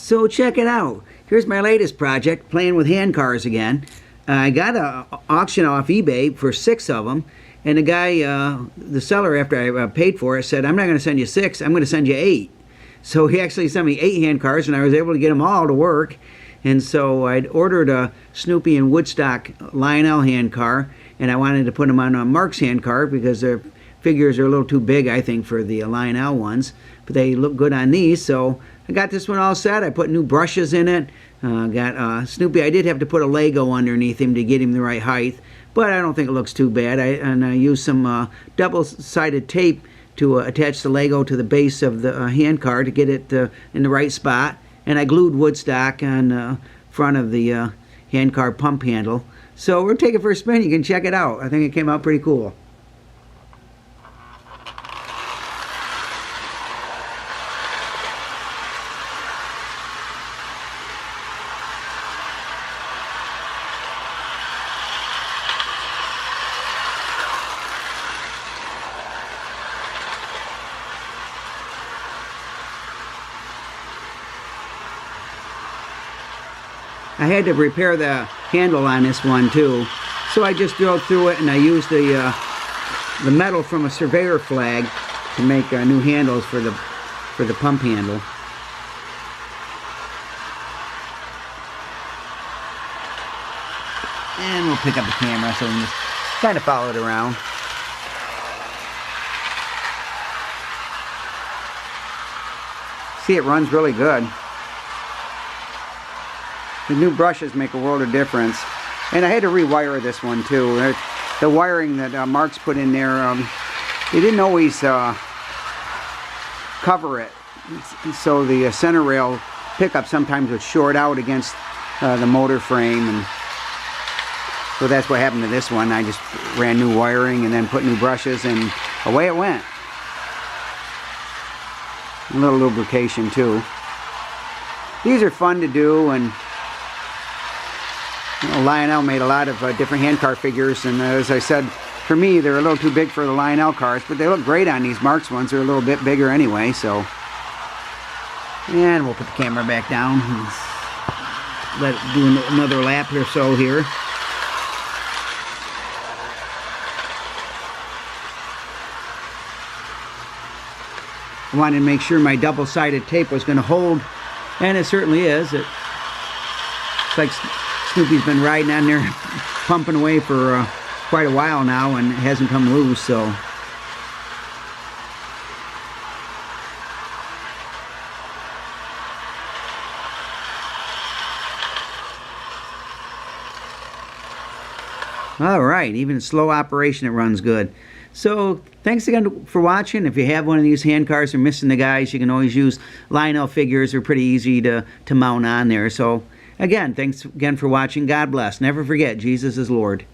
So check it out. Here's my latest project, playing with hand cars again. I got an auction off eBay for 6 of them, and the guy, the seller, after I paid for it, said, I'm not going to send you 6, I'm going to send you 8. So he actually sent me 8 hand cars, and I was able to get them all to work. And so I'd ordered a Snoopy and Woodstock Lionel hand car, and I wanted to put them on a Marx hand car because their figures are a little too big, I think, for the Lionel ones. But they look good on these, so I got this one all set. I put new brushes in it. Got Snoopy. I did have to put a Lego underneath him to get him the right height, but I don't think it looks too bad. I used some double-sided tape to attach the Lego to the base of the hand car to get it in the right spot. And I glued Woodstock on the front of the hand car pump handle. So we'll take it for a spin. You can check it out. I think it came out pretty cool. I had to repair the handle on this one too, so I just drilled through it and I used the metal from a surveyor flag to make new handles for the pump handle. And we'll pick up the camera so we can just kind of follow it around. See, it runs really good. The new brushes make a world of difference. And I had to rewire this one too. The wiring that Marx put in there, they didn't always cover it. So the center rail pickup sometimes would short out against the motor frame. And so that's what happened to this one. I just ran new wiring and then put new brushes and away it went. A little lubrication too. These are fun to do, and Lionel made a lot of different handcar figures, and as I said, for me, they're a little too big for the Lionel cars, but they look great on these Marx ones. They're a little bit bigger anyway, so. And we'll put the camera back down. Let it do another lap or so here. I wanted to make sure my double-sided tape was going to hold, and it certainly is. It's like Snoopy's been riding on there, pumping away for quite a while now, and it hasn't come loose, so. All right, even in slow operation, it runs good. So, thanks again for watching. If you have one of these hand cars or missing the guys, you can always use Lionel figures. They're pretty easy to mount on there. So, again, thanks again for watching. God bless. Never forget, Jesus is Lord.